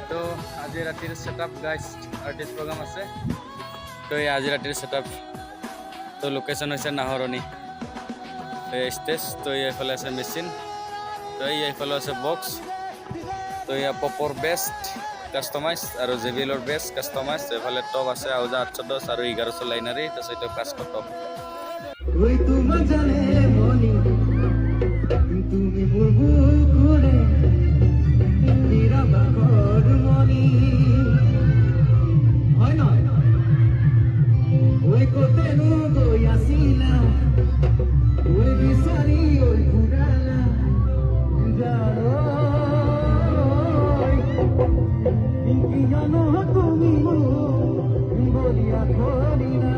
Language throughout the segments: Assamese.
তো আজি ৰাতিৰ সেটআপ গাইস আৰ্টিষ্ট প্ৰগ্ৰাম আছে তো এই আজি ৰাতিৰ সেটআপ তো লোকেশন হৈছে নাহৰণি তো ষ্টেজ তো এইফালে আছে মেচিন তো এইফালে আছে বক্স তো ইয়া পপৰ বেস্ট কাস্টমাইজ আৰু জেবিএলৰ বেস্ট কাস্টমাইজ এইফালে টপ আছে আউজা 810 আৰু 1100 লাইনাৰী তো সেইটো কাস্ট টপ ওই তোমা জানে মনি তুমি মুরগু করে মেরা বাগর মনি হয় নয় ওই কোতেনু গই আসিলা ওই বিসারি ওই পুরানা জানো ইনকি জানো তুমি বলিয়া করি না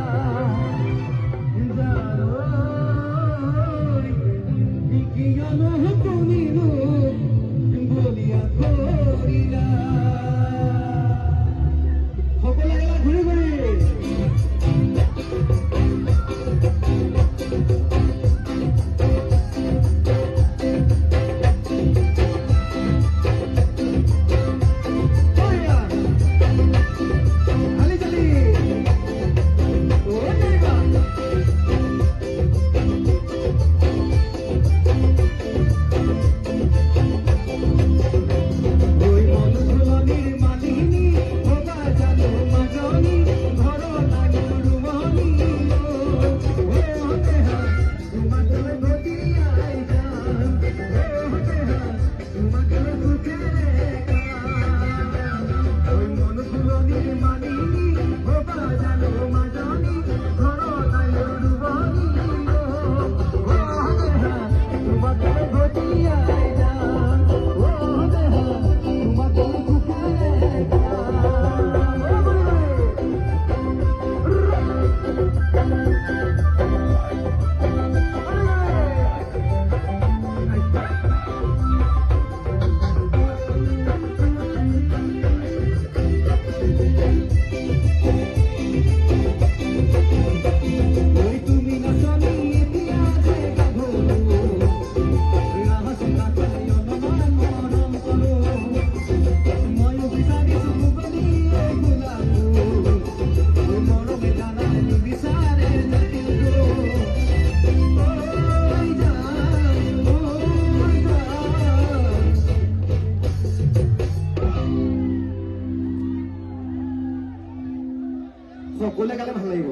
সকলে গালে ভাল লাগিব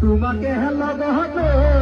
তোমাকে লগতে